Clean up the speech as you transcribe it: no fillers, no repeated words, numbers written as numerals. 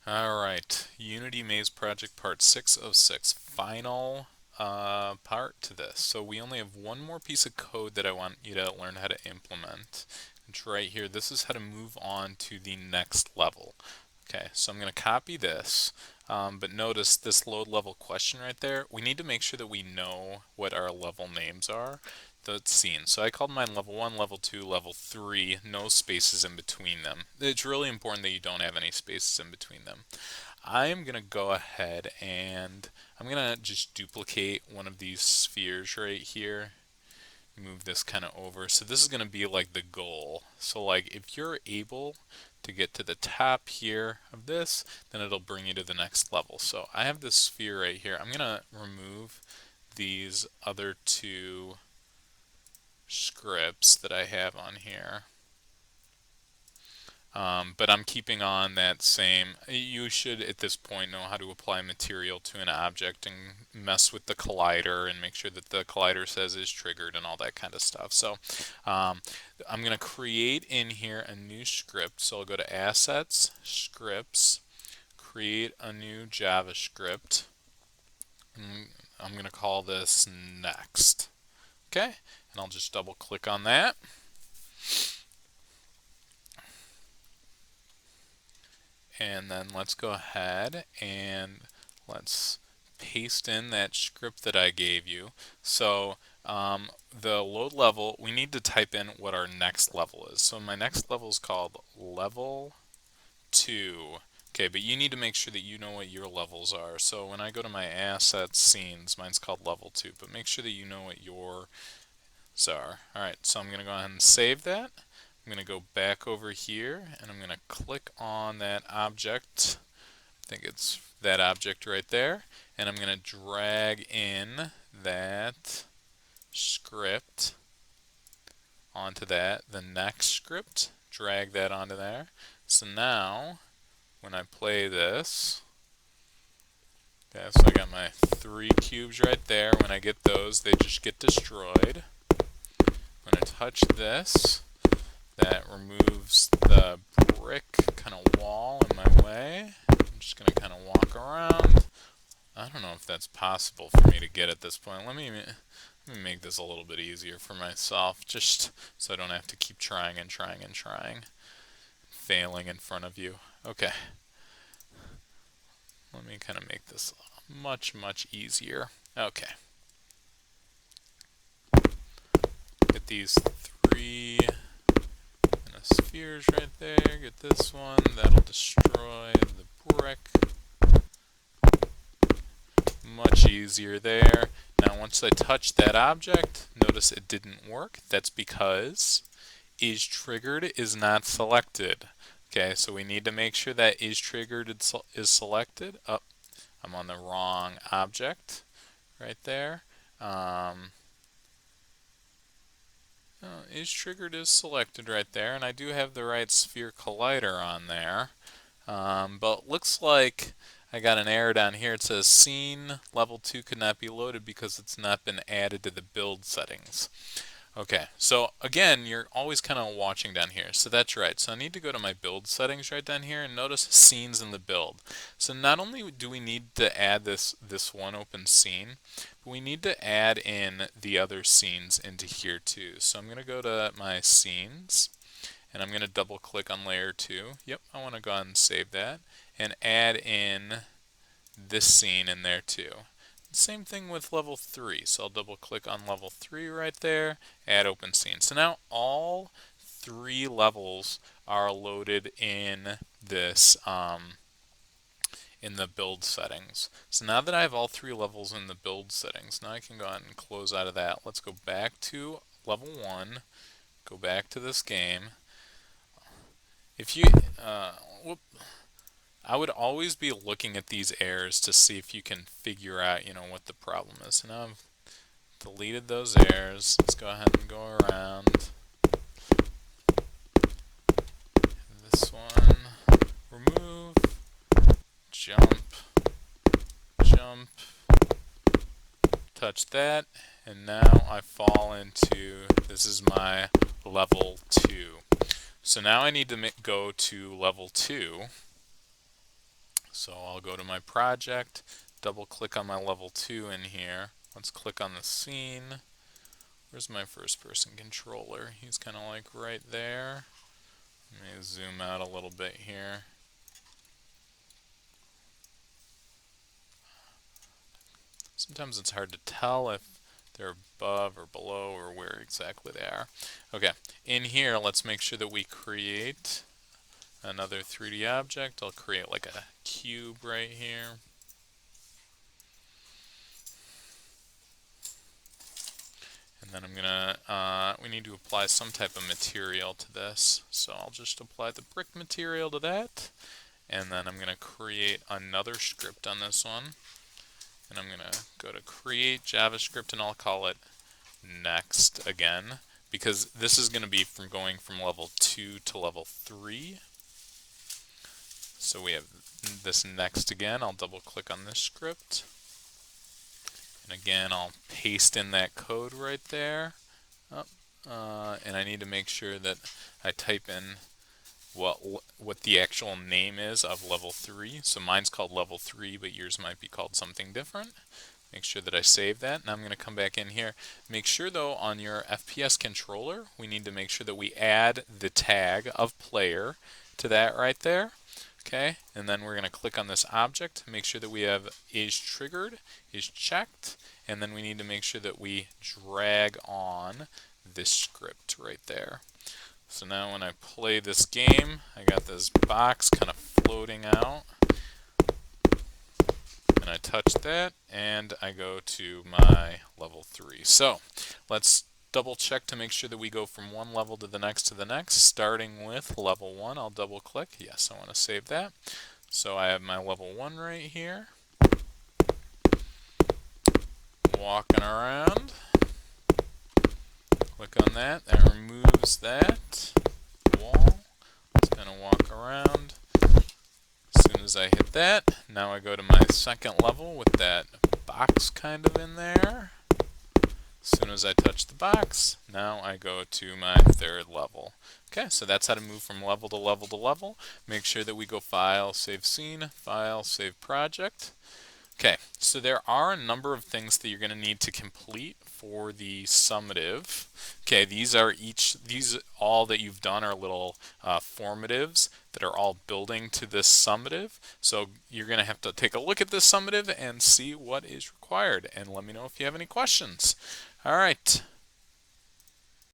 Alright, Unity Maze Project Part 6 of 6. Final part to this. So we only have one more piece of code that I want you to learn how to implement. It's right here. This is how to move on to the next level. Okay, so I'm going to copy this, but notice this load level question right there. We need to make sure that we know what our level names are. That's seen. So I called mine level 1, level 2, level 3, no spaces in between them. It's really important that you don't have any spaces in between them. I am going to go ahead and I'm going to just duplicate one of these spheres right here. Move this kind of over. So this is going to be like the goal. So like if you're able to get to the top here of this, then it'll bring you to the next level. So I have this sphere right here. I'm going to remove these other two scripts that I have on here. But I'm keeping on that same. You should at this point know how to apply material to an object and mess with the collider and make sure that the collider says is triggered and all that kind of stuff. So I'm going to create in here a new script. So I'll go to Assets, Scripts, create a new JavaScript. And I'm going to call this Next. Okay, and I'll just double click on that. And then let's go ahead and let's paste in that script that I gave you. So the load level, we need to type in what our next level is. So my next level is called level 2. Okay, but you need to make sure that you know what your levels are. So when I go to my assets scenes, mine's called level 2, but make sure that you know what yours are. Alright, so I'm going to go ahead and save that. I'm going to go back over here and I'm going to click on that object. I think it's that object right there. And I'm going to drag in that script onto that, the next script, drag that onto there. So now, when I play this, okay, so I got my 3 cubes right there. When I get those, they just get destroyed. When I touch this, that removes the brick kind of wall in my way. I'm just going to kind of walk around. I don't know if that's possible for me to get at this point. Let me make this a little bit easier for myself, just so I don't have to keep trying and trying and trying, failing in front of you. Okay, let me kind of make this much, much easier. Okay, get these 3 spheres right there. Get this one. That'll destroy the brick. Much easier there. Now once I touch that object, notice it didn't work. That's because is triggered is not selected. Okay, so we need to make sure that is triggered is selected. Oh, I'm on the wrong object right there. Is triggered is selected right there, and I do have the right sphere collider on there. But looks like I got an error down here. It says scene level 2 could not be loaded because it's not been added to the build settings. Okay, so again, you're always kind of watching down here. So that's right. So I need to go to my build settings right down here and notice scenes in the build. So not only do we need to add this one open scene, but we need to add in the other scenes into here too. So I'm going to go to my scenes and I'm going to double click on layer 2. Yep, I want to go ahead and save that and add in this scene in there too. Same thing with level 3. So I'll double click on level 3 right there, add open scene. So now all 3 levels are loaded in this in the build settings. So now that I have all 3 levels in the build settings, now I can go ahead and close out of that. Let's go back to level 1, go back to this game. If you, I would always be looking at these errors to see if you can figure out, what the problem is. So now I've deleted those errors. Let's go ahead and go around. This one, remove, jump, jump, touch that, and now I fall into, this is my level 2. So now I need to go to level 2. So I'll go to my project, double click on my level 2 in here. Let's click on the scene. Where's my first person controller? He's kind of like right there. Let me zoom out a little bit here. Sometimes it's hard to tell if they're above or below or where exactly they are. Okay, in here, let's make sure that we create another 3D object. I'll create like a cube right here. And then I'm gonna, we need to apply some type of material to this. So I'll just apply the brick material to that. And then I'm gonna create another script on this one. And I'm gonna go to create JavaScript and I'll call it next again, because this is gonna be from going from level 2 to level 3. So we have this next again. I'll double click on this script. And again, I'll paste in that code right there. And I need to make sure that I type in what the actual name is of level 3. So mine's called level 3, but yours might be called something different. Make sure that I save that. Now I'm going to come back in here. Make sure though on your FPS controller, we need to make sure that we add the tag of player to that right there. Okay, and then we're going to click on this object, make sure that we have is triggered, is checked, and then we need to make sure that we drag on this script right there. So now when I play this game, I got this box kind of floating out, and I touch that, and I go to my level 3. So let's double check to make sure that we go from one level to the next, starting with level 1. I'll double click. Yes, I want to save that. So I have my level 1 right here. Walking around. Click on that. That removes that wall. Just kind of walk around. As soon as I hit that, now I go to my second level with that box kind of in there. As soon as I touch the box, now I go to my third level. Okay, so that's how to move from level to level to level. Make sure that we go File, Save Scene, File, Save Project. Okay, so there are a number of things that you're going to need to complete for the summative. Okay, these all that you've done are little formatives that are all building to this summative. So you're going to have to take a look at this summative and see what is required, and let me know if you have any questions. All right.